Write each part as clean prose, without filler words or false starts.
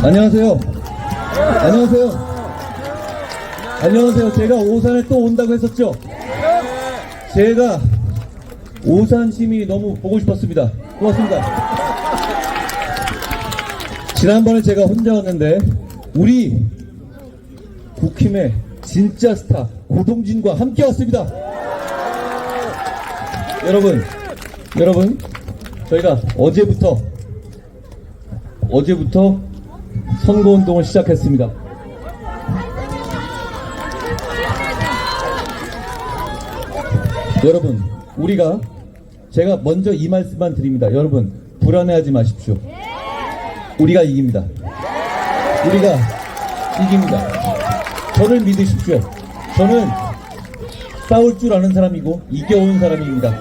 안녕하세요. 안녕하세요. 안녕하세요. 제가 오산에 또 온다고 했었죠? 제가 오산 시민이 너무 보고 싶었습니다. 고맙습니다. 지난번에 제가 혼자 왔는데 우리 국힘의 진짜 스타 고동진과 함께 왔습니다. 여러분 저희가 어제부터 선거운동을 시작했습니다. 여러분, 제가 먼저 이 말씀만 드립니다. 여러분, 불안해하지 마십시오. 우리가 이깁니다. 우리가 이깁니다. 저를 믿으십시오. 저는 싸울 줄 아는 사람이고 이겨온 사람입니다.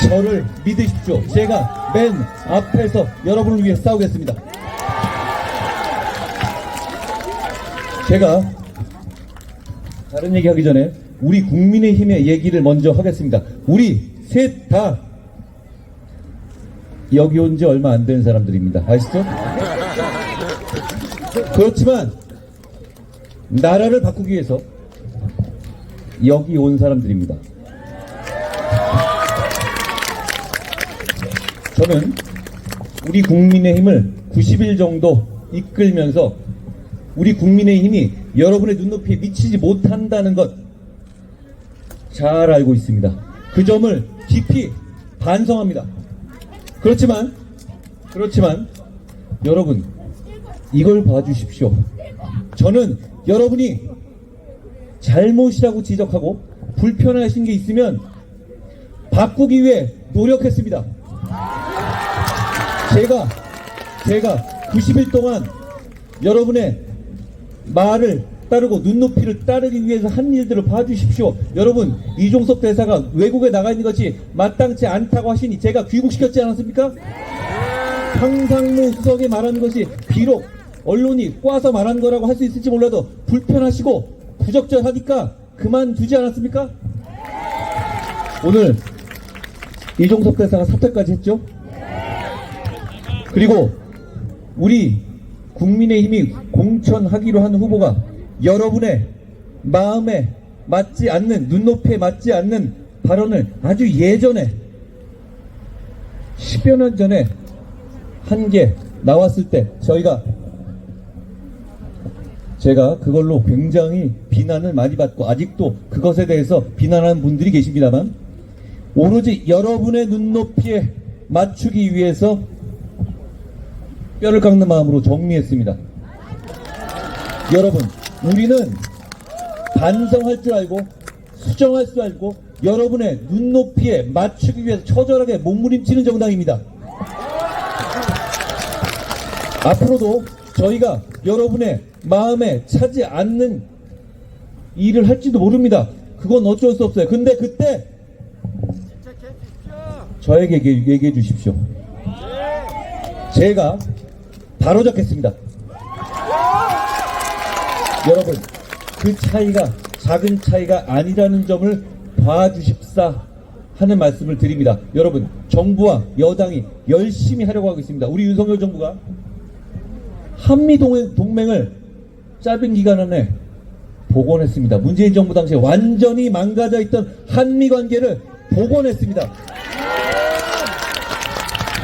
저를 믿으십시오. 제가 맨 앞에서 여러분을 위해 싸우겠습니다. 제가 다른 얘기 하기 전에 우리 국민의힘의 얘기를 먼저 하겠습니다. 우리 셋 다 여기 온 지 얼마 안 된 사람들입니다. 아시죠? 그렇지만 나라를 바꾸기 위해서 여기 온 사람들입니다. 저는 우리 국민의힘을 90일 정도 이끌면서 우리 국민의힘이 여러분의 눈높이에 미치지 못한다는 것 잘 알고 있습니다. 그 점을 깊이 반성합니다. 그렇지만 여러분 이걸 봐주십시오. 저는 여러분이 잘못이라고 지적하고 불편하신 게 있으면 바꾸기 위해 노력했습니다. 제가 90일 동안 여러분의 말을 따르고 눈높이를 따르기 위해서 한 일들을 봐주십시오. 여러분, 이종석 대사가 외국에 나가 있는 것이 마땅치 않다고 하시니 제가 귀국시켰지 않았습니까? 황상무 수석이 말하는 것이 비록 언론이 꽈서 말한 거라고 할 수 있을지 몰라도 불편하시고 부적절하니까 그만두지 않았습니까? 오늘 이종석 대사가 사퇴까지 했죠? 그리고 우리 국민의힘이 공천하기로 한 후보가 여러분의 마음에 맞지 않는, 눈높이에 맞지 않는 발언을 아주 예전에 10여 년 전에 한 게 나왔을 때 제가 그걸로 굉장히 비난을 많이 받고 아직도 그것에 대해서 비난하는 분들이 계십니다만 오로지 여러분의 눈높이에 맞추기 위해서 뼈를 깎는 마음으로 정리했습니다. 여러분, 우리는 반성할 줄 알고 수정할 줄 알고 여러분의 눈높이에 맞추기 위해서 처절하게 몸부림치는 정당입니다. 앞으로도 저희가 여러분의 마음에 차지 않는 일을 할지도 모릅니다. 그건 어쩔 수 없어요. 근데 그때 저에게 얘기해 주십시오. 제가 바로잡겠습니다. 여러분, 그 차이가 작은 차이가 아니라는 점을 봐주십사 하는 말씀을 드립니다. 여러분, 정부와 여당이 열심히 하려고 하고 있습니다. 우리 윤석열 정부가 한미동맹을 짧은 기간 안에 복원했습니다. 문재인 정부 당시에 완전히 망가져 있던 한미관계를 복원했습니다.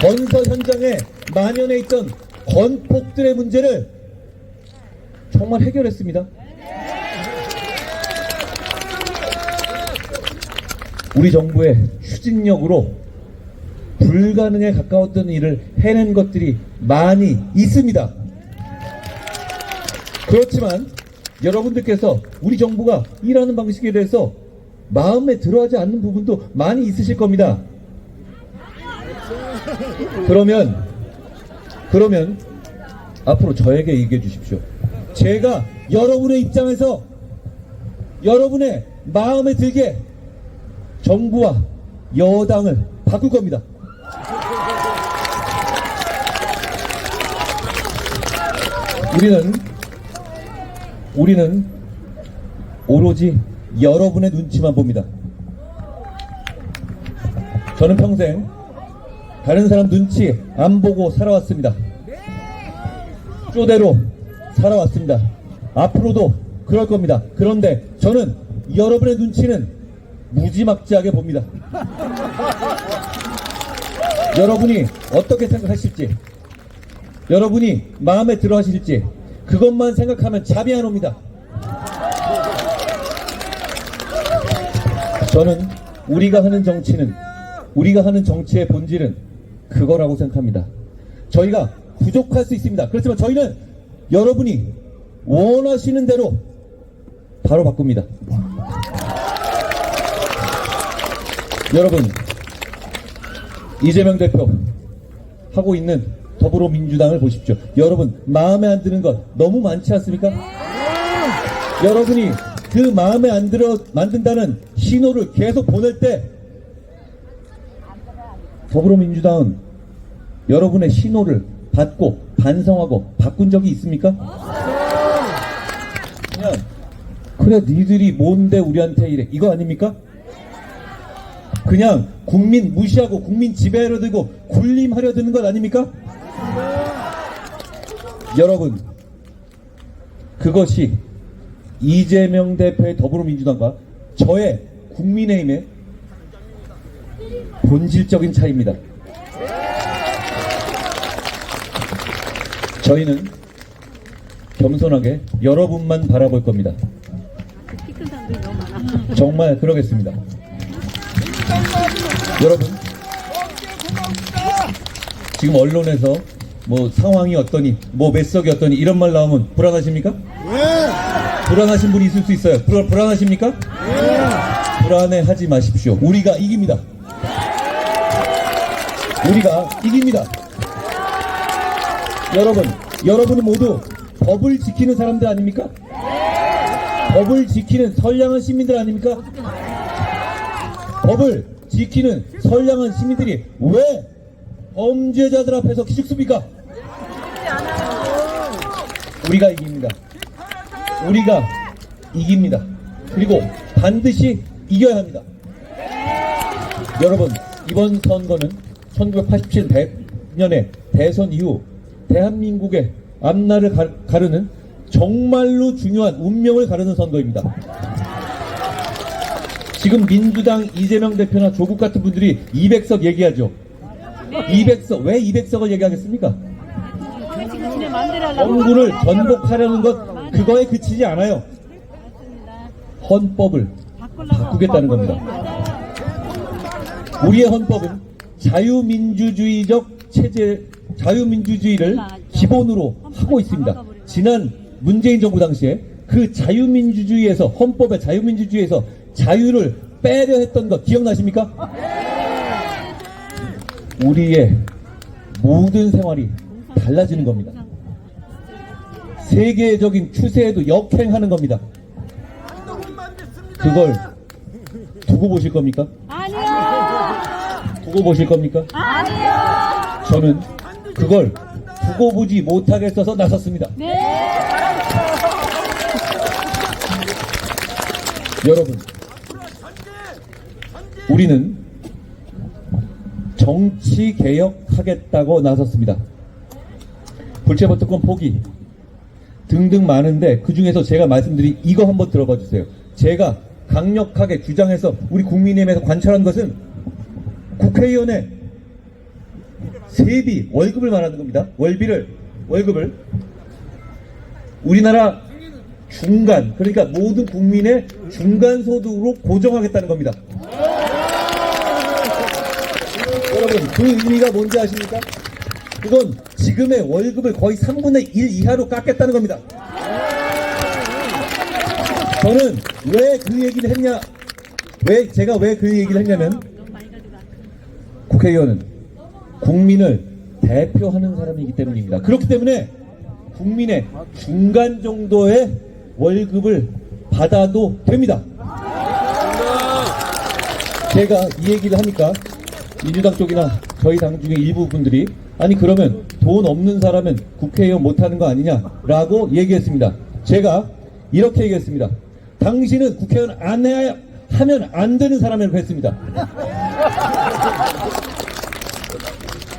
건설 현장에 만연해 있던 건폭들의 문제를 정말 해결했습니다. 우리 정부의 추진력으로 불가능에 가까웠던 일을 해낸 것들이 많이 있습니다. 그렇지만 여러분들께서 우리 정부가 일하는 방식에 대해서 마음에 들어하지 않는 부분도 많이 있으실 겁니다. 그러면 앞으로 저에게 얘기해 주십시오. 제가 여러분의 입장에서 여러분의 마음에 들게 정부와 여당을 바꿀 겁니다. 우리는 오로지 여러분의 눈치만 봅니다. 저는 평생 다른 사람 눈치 안 보고 살아왔습니다. 쪼대로 살아왔습니다. 앞으로도 그럴 겁니다. 그런데 저는 여러분의 눈치는 무지막지하게 봅니다. 여러분이 어떻게 생각하실지, 여러분이 마음에 들어 하실지, 그것만 생각하면 잠이 안 옵니다. 저는 우리가 하는 정치는, 우리가 하는 정치의 본질은 그거라고 생각합니다. 저희가 부족할 수 있습니다. 그렇지만 저희는 여러분이 원하시는 대로 바로 바꿉니다. 여러분, 이재명 대표 하고 있는 더불어민주당을 보십시오. 여러분, 마음에 안 드는 것 너무 많지 않습니까? 여러분이 그 마음에 안 들어 만든다는 신호를 계속 보낼 때 더불어민주당은 여러분의 신호를 받고 반성하고 바꾼 적이 있습니까? 그냥 그래 니들이 뭔데 우리한테 이래, 이거 아닙니까? 그냥 국민 무시하고 국민 지배하려 들고 군림하려 드는 것 아닙니까? 여러분, 그것이 이재명 대표의 더불어민주당과 저의 국민의힘의 본질적인 차이입니다. 저희는 겸손하게 여러분만 바라볼 겁니다. 정말 그러겠습니다. 여러분, 지금 언론에서 뭐 상황이 어떠니, 뭐 몇석이 어떠니 이런 말 나오면 불안하십니까? 불안하신 분이 있을 수 있어요. 불안하십니까? 불안해하지 마십시오. 우리가 이깁니다. 우리가 이깁니다. 여러분은 모두 법을 지키는 사람들 아닙니까? 법을 지키는 선량한 시민들 아닙니까? 법을 지키는 선량한 시민들이 왜 범죄자들 앞에서 기죽습니까? 우리가 이깁니다. 우리가 이깁니다. 그리고 반드시 이겨야 합니다. 여러분, 이번 선거는 1987년의 대선 이후 대한민국의 앞날을 가르는 정말로 중요한 운명을 가르는 선거입니다. 지금 민주당 이재명 대표나 조국 같은 분들이 200석 얘기하죠. 200석, 왜 200석을 얘기하겠습니까? 정부를 전복하려는 것, 그거에 그치지 않아요. 헌법을 바꾸겠다는 겁니다. 우리의 헌법은 자유민주주의적 체제, 자유민주주의를 기본으로 하고 있습니다. 지난 문재인 정부 당시에 그 자유민주주의에서, 헌법의 자유민주주의에서 자유를 빼려 했던 거 기억나십니까? 우리의 모든 생활이 달라지는 겁니다. 세계적인 추세에도 역행하는 겁니다. 그걸 두고 보실 겁니까? 아니요. 두고 보실 겁니까? 아니요. 저는 그걸 두고 보지 못하겠어서 나섰습니다. 네. 여러분, 우리는 정치 개혁하겠다고 나섰습니다. 불체포특권 포기 등등 많은데 그 중에서 제가 말씀드린 이거 한번 들어봐 주세요. 제가 강력하게 주장해서 우리 국민의힘에서 관철한 것은 국회의원의 세비, 월급을 말하는 겁니다. 월급을 우리나라 중간, 그러니까 모든 국민의 중간 소득으로 고정하겠다는 겁니다. 여러분, 그 의미가 뭔지 아십니까? 그건 지금의 월급을 거의 3분의 1 이하로 깎겠다는 겁니다. 저는 왜 그 얘기를 했냐, 제가 왜 그 얘기를 했냐면, 국회의원은 국민을 대표하는 사람이기 때문입니다. 그렇기 때문에 국민의 중간 정도의 월급을 받아도 됩니다. 제가 이 얘기를 하니까 민주당 쪽이나 저희 당 중에 일부 분들이 아니 그러면 돈 없는 사람은 국회의원 못하는 거 아니냐라고 얘기했습니다. 제가 이렇게 얘기했습니다. 당신은 국회의원 안 해야 하면 안 되는 사람이라고 했습니다.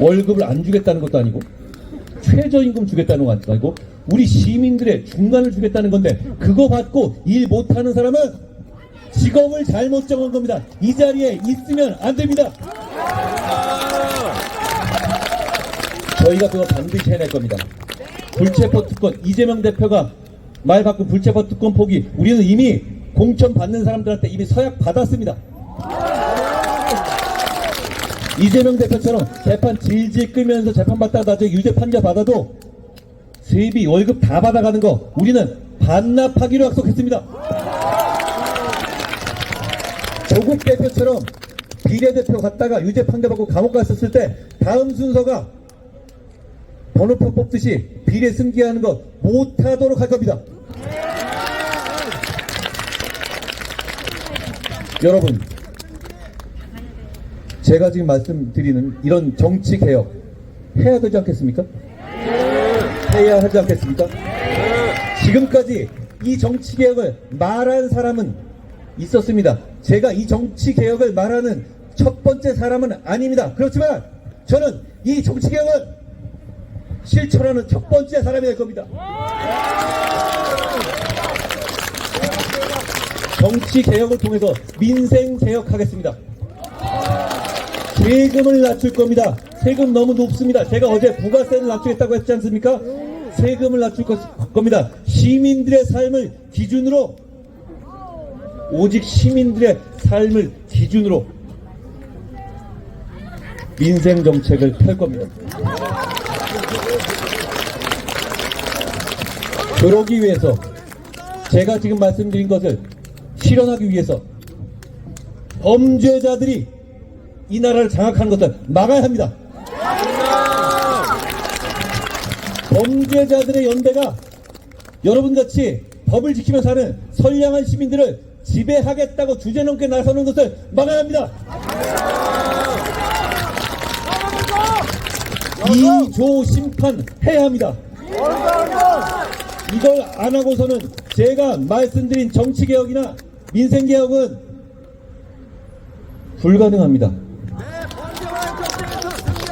월급을 안 주겠다는 것도 아니고 최저임금 주겠다는 거 아니고 우리 시민들의 중간을 주겠다는 건데 그거 받고 일 못하는 사람은 직업을 잘못 정한 겁니다. 이 자리에 있으면 안 됩니다. 저희가 그거 반드시 해낼 겁니다. 불체포 특권, 이재명 대표가 말 바꾼 불체포 특권 포기, 우리는 이미 공천 받는 사람들한테 이미 서약 받았습니다. 이재명 대표처럼 재판 질질 끌면서 재판 받다가 나중에 유죄 판결 받아도 세비 월급 다 받아가는 거 우리는 반납하기로 약속했습니다. 조국 대표처럼 비례대표 갔다가 유죄 판결 받고 감옥 갔었을 때 다음 순서가 번호표 뽑듯이 비례 승계하는 거 못하도록 할 겁니다. 여러분, 제가 지금 말씀드리는 이런 정치개혁 해야 되지 않겠습니까? 해야 하지 않겠습니까? 지금까지 이 정치개혁을 말한 사람은 있었습니다. 제가 이 정치개혁을 말하는 첫 번째 사람은 아닙니다. 그렇지만 저는 이 정치개혁을 실천하는 첫 번째 사람이 될 겁니다. 정치개혁을 통해서 민생개혁하겠습니다. 세금을 낮출 겁니다. 세금 너무 높습니다. 제가 어제 부가세를 낮추겠다고 했지 않습니까? 세금을 낮출 겁니다. 시민들의 삶을 기준으로, 오직 시민들의 삶을 기준으로 민생정책을 펼 겁니다. 그러기 위해서 제가 지금 말씀드린 것을 실현하기 위해서 범죄자들이 이 나라를 장악하는 것을 막아야 합니다. 범죄자들의 연대가 여러분같이 법을 지키며 사는 선량한 시민들을 지배하겠다고 주제넘게 나서는 것을 막아야 합니다. 2조 심판해야 합니다. 이걸 안 하고서는 제가 말씀드린 정치개혁이나 민생개혁은 불가능합니다.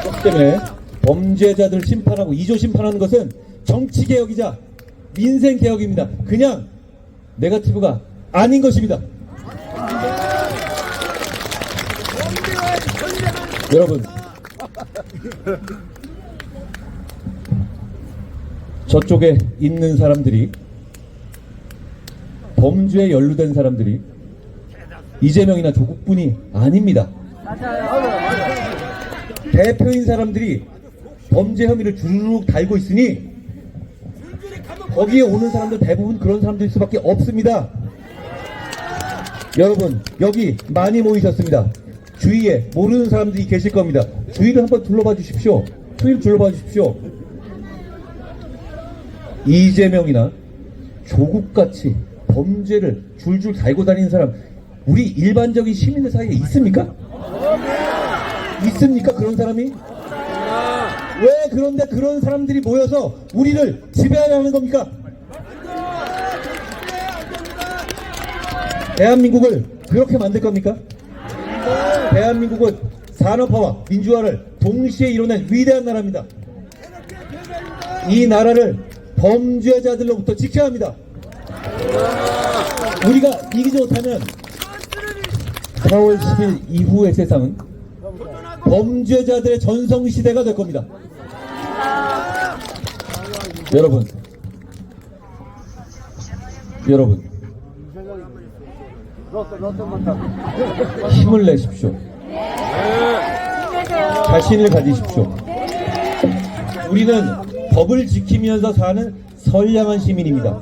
그렇기 때문에 범죄자들 심판하고 2조 심판하는 것은 정치개혁이자 민생개혁입니다. 그냥 네거티브가 아닌 것입니다. 여러분, 저쪽에 있는 사람들이, 범죄에 연루된 사람들이 이재명이나 조국뿐이 아닙니다. 대표인 사람들이 범죄 혐의를 주르륵 달고 있으니 거기에 오는 사람들 대부분 그런 사람들일 수밖에 없습니다. 여러분, 여기 많이 모이셨습니다. 주위에 모르는 사람들이 계실 겁니다. 주위를 한번 둘러봐 주십시오. 주위를 둘러봐 주십시오. 이재명이나 조국같이 범죄를 줄줄 달고 다니는 사람 우리 일반적인 시민들 사이에 있습니까? 있습니까? 그런 사람이? 왜 그런데 그런 사람들이 모여서 우리를 지배하려 하는 겁니까? 대한민국을 그렇게 만들 겁니까? 대한민국은 산업화와 민주화를 동시에 이뤄낸 위대한 나라입니다. 이 나라를 범죄자들로부터 지켜야 합니다. 우리가 이기지 못하면 4월 10일 이후의 세상은 범죄자들의 전성시대가 될 겁니다. 여러분, 힘을 내십시오. 자신을 가지십시오. 우리는 법을 지키면서 사는 선량한 시민입니다.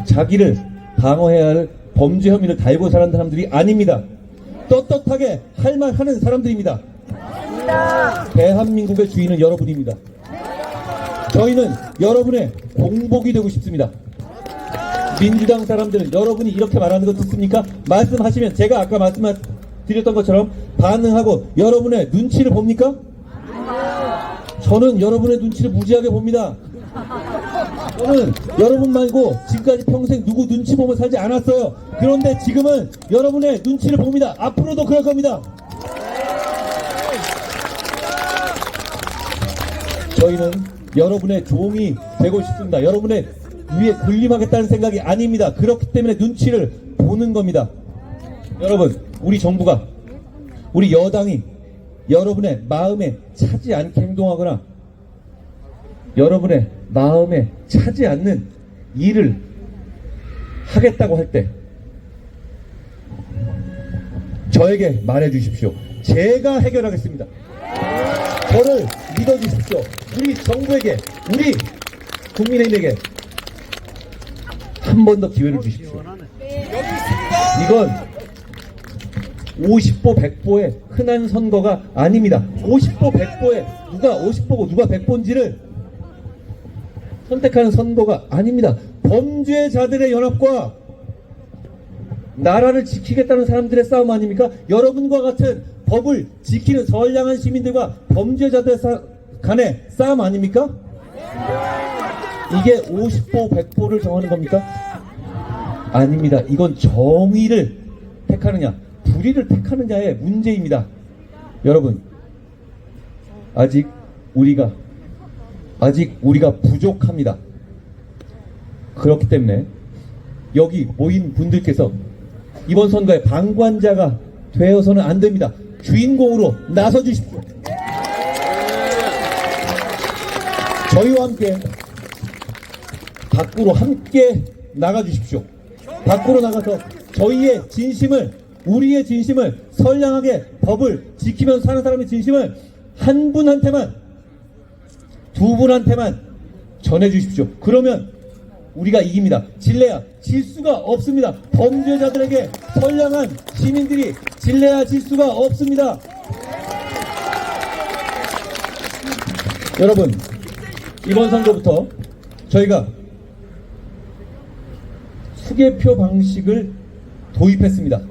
자기를 방어해야 할 범죄 혐의를 달고 사는 사람들이 아닙니다. 떳떳하게 할 말 하는 사람들입니다. 대한민국의 주인은 여러분입니다. 저희는 여러분의 공복이 되고 싶습니다. 민주당 사람들은 여러분이 이렇게 말하는 거 듣습니까? 말씀하시면 제가 아까 말씀드렸던 것처럼 반응하고 여러분의 눈치를 봅니까? 저는 여러분의 눈치를 무지하게 봅니다. 저는 여러분 말고 지금까지 평생 누구 눈치 보며 살지 않았어요. 그런데 지금은 여러분의 눈치를 봅니다. 앞으로도 그럴 겁니다. 저희는 여러분의 종이 되고 싶습니다. 여러분의 위에 군림하겠다는 생각이 아닙니다. 그렇기 때문에 눈치를 보는 겁니다. 여러분, 우리 정부가, 우리 여당이 여러분의 마음에 차지 않게 행동하거나 여러분의 마음에 차지 않는 일을 하겠다고 할 때 저에게 말해 주십시오. 제가 해결하겠습니다. 저를 믿어주십시오. 우리 정부에게, 우리 국민의힘에게 한 번 더 기회를 주십시오. 이건 50보 100보의 흔한 선거가 아닙니다. 50보 100보에 누가 50보고 누가 100보인지를 선택하는 선거가 아닙니다. 범죄자들의 연합과 나라를 지키겠다는 사람들의 싸움 아닙니까? 여러분과 같은 법을 지키는 선량한 시민들과 범죄자들 간의 싸움 아닙니까? 이게 50보 100보를 정하는 겁니까? 아닙니다. 이건 정의를 택하느냐 불의를 택하느냐의 문제입니다. 여러분, 아직 우리가 부족합니다. 그렇기 때문에 여기 모인 분들께서 이번 선거에 방관자가 되어서는 안 됩니다. 주인공으로 나서 주십시오. 저희와 함께 밖으로 함께 나가 주십시오. 밖으로 나가서 저희의 진심을, 우리의 진심을, 선량하게 법을 지키면서 사는 사람의 진심을 한 분한테만, 두 분한테만 전해 주십시오. 그러면 우리가 이깁니다. 질래야 질 수가 없습니다. 범죄자들에게 선량한 시민들이 질래야 질 수가 없습니다. 여러분, 이번 선거부터 저희가 수개표 방식을 도입했습니다.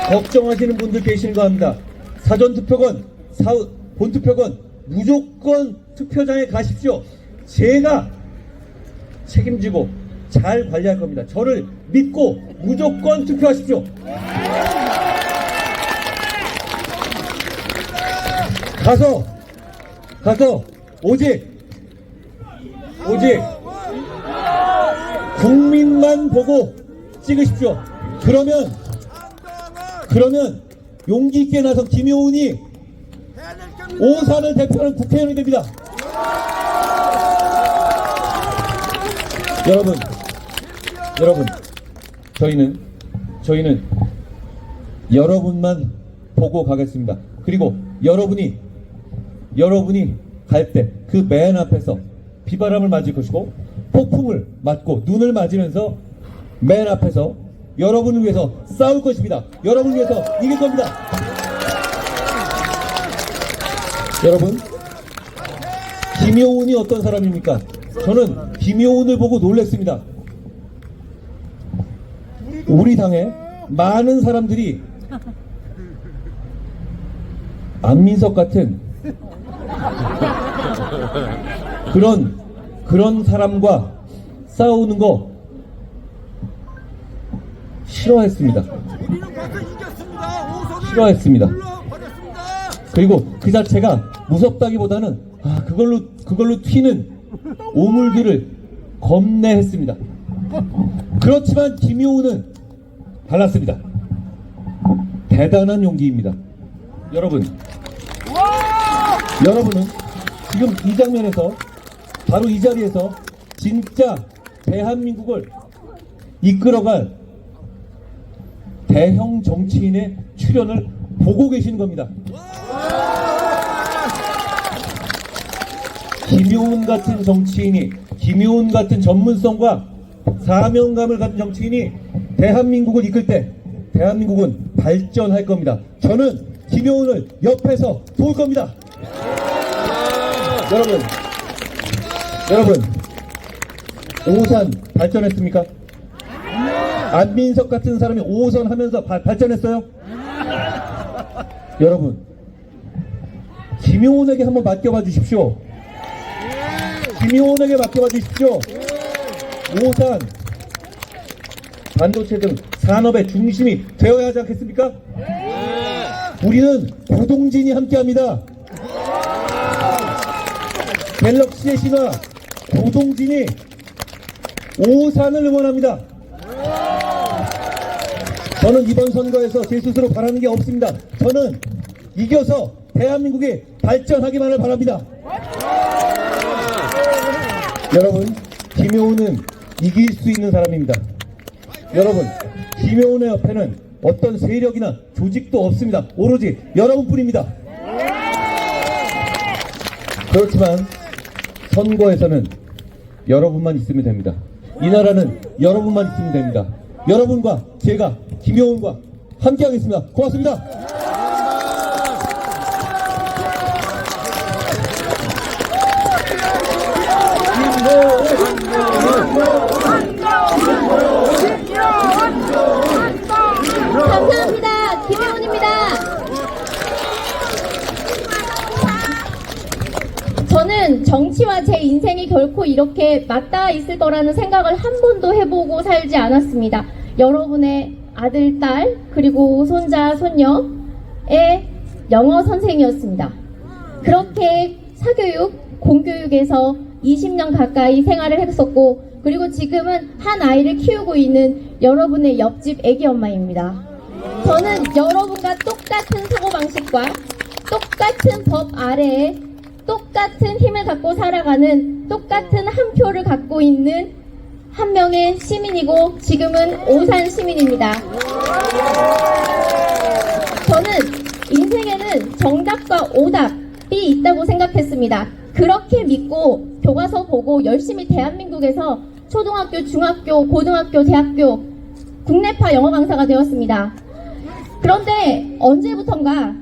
걱정하시는 분들 계신가 합니다. 사전투표건, 본투표건 무조건 투표장에 가십시오. 제가 책임지고 잘 관리할 겁니다. 저를 믿고 무조건 투표하십시오. 가서 오직 국민만 보고 찍으십시오. 그러면 용기 있게 나선 김효은이 오산을 대표하는 국회의원이 됩니다. 여러분, 저희는 여러분만 보고 가겠습니다. 그리고 여러분이 갈 때 그 맨 앞에서 비바람을 맞을 것이고 폭풍을 맞고 눈을 맞으면서 맨 앞에서 여러분을 위해서 싸울 것입니다. 여러분을 위해서 이길 겁니다. 여러분, 김효은이 어떤 사람입니까? 저는 김효은을 보고 놀랐습니다. 우리 당에 많은 사람들이 안민석 같은 그런 사람과 싸우는 거 싫어했습니다. 그리고 그 자체가 무섭다기보다는 그걸로 튀는 오물들을 겁내했습니다. 그렇지만 김효은은 달랐습니다. 대단한 용기입니다. 여러분은 지금 이 장면에서, 바로 이 자리에서 진짜 대한민국을 이끌어갈 대형 정치인의 출현을 보고 계시는 겁니다. 김효은 같은 정치인이, 김효은 같은 전문성과 사명감을 가진 정치인이 대한민국을 이끌 때 대한민국은 발전할 겁니다. 저는 김효은을 옆에서 도울 겁니다. 여러분, 오산 발전했습니까? 안민석 같은 사람이 5호선 하면서 발전했어요? 여러분, 김효은에게 한번 맡겨봐 주십시오. 김효은에게 맡겨봐 주십시오. 오산 반도체 등 산업의 중심이 되어야 하지 않겠습니까? 우리는 고동진이 함께합니다. 갤럭시의 신화 고동진이 오산을 응원합니다. 저는 이번 선거에서 제 스스로 바라는 게 없습니다. 저는 이겨서 대한민국이 발전하기만을 바랍니다. 여러분, 김효은은 이길 수 있는 사람입니다. 여러분, 김효은의 옆에는 어떤 세력이나 조직도 없습니다. 오로지 여러분뿐입니다. 그렇지만 선거에서는 여러분만 있으면 됩니다. 이 나라는 여러분만 있으면 됩니다. 여러분과 제가 김효은과 함께 하겠습니다. 고맙습니다. 감사합니다. 김혜원입니다. 저는 정치와 제 인생이 결코 이렇게 맞닿아 있을 거라는 생각을 한 번도 해보고 살지 않았습니다. 여러분의 아들, 딸, 그리고 손자, 손녀의 영어 선생이었습니다. 그렇게 사교육, 공교육에서 20년 가까이 생활을 했었고, 그리고 지금은 한 아이를 키우고 있는 여러분의 옆집 애기 엄마입니다. 저는 여러분과 똑같은 사고방식과 똑같은 법 아래에 똑같은 힘을 갖고 살아가는 똑같은 한 표를 갖고 있는 한 명의 시민이고 지금은 오산 시민입니다. 저는 인생에는 정답과 오답이 있다고 생각했습니다. 그렇게 믿고 교과서 보고 열심히 대한민국에서 초등학교, 중학교, 고등학교, 대학교 국내파 영어 강사가 되었습니다. 그런데 언제부턴가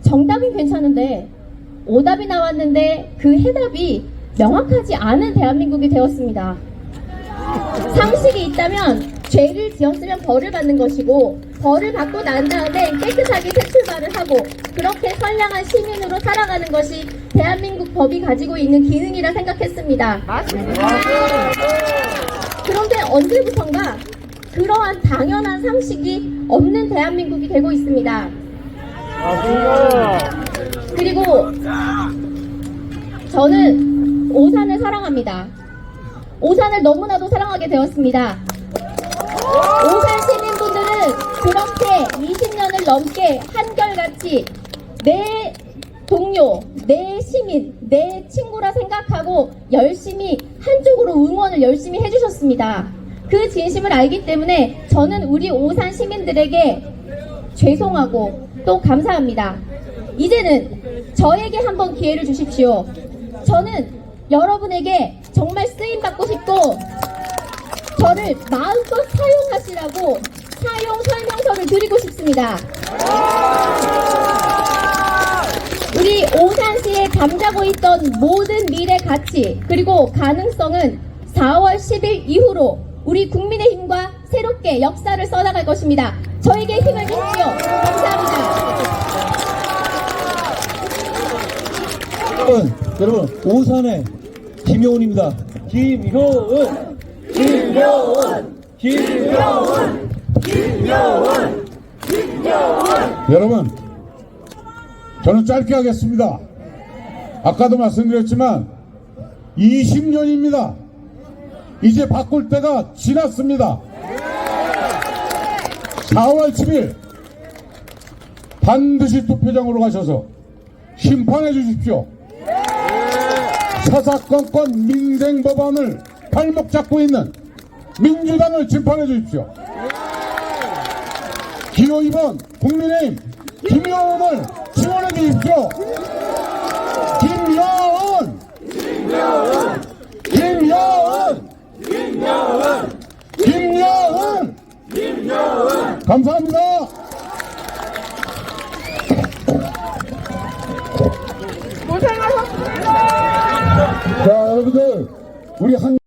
정답은 괜찮은데 오답이 나왔는데 그 해답이 명확하지 않은 대한민국이 되었습니다. 상식이 있다면 죄를 지었으면 벌을 받는 것이고 벌을 받고 난 다음에 깨끗하게 새 출발을 하고 그렇게 선량한 시민으로 살아가는 것이 대한민국 법이 가지고 있는 기능이라 생각했습니다. 그런데 언제부턴가 그러한 당연한 상식이 없는 대한민국이 되고 있습니다. 그리고 저는 오산을 사랑합니다. 오산을 너무나도 사랑하게 되었습니다. 오산 시민분들은 그렇게 20년을 넘게 한결같이 내 동료, 내 시민, 내 친구라 생각하고 열심히 한쪽으로 응원을 열심히 해주셨습니다. 그 진심을 알기 때문에 저는 우리 오산 시민들에게 죄송하고 또 감사합니다. 이제는 저에게 한번 기회를 주십시오. 저는 여러분에게 정말 쓰임받고 싶고 저를 마음껏 사용하시라고 사용 설명서를 드리고 싶습니다. 우리 오산시에 잠자고 있던 모든 미래 가치 그리고 가능성은 4월 10일 이후로 우리 국민의힘과 새롭게 역사를 써나갈 것입니다. 저에게 힘을 주십시오. 감사합니다. 여러분, 오산의 김효은입니다. 김효은! 김효은! 김효은! 김효은! 김효은! 여러분, 저는 짧게 하겠습니다. 아까도 말씀드렸지만 20년입니다. 이제 바꿀 때가 지났습니다. 4월 10일 반드시 투표장으로 가셔서 심판해 주십시오. 사사건건 민생 법안을 발목 잡고 있는 민주당을 심판해 주십시오. 기호 2번 국민의힘 김효은을 지원해 주십시오. 김효은! 김효은! 김효은! 김효은! 김효은! 김효은! 감사합니다. 고생하셨습니다. 자, 여러분들, 우리 한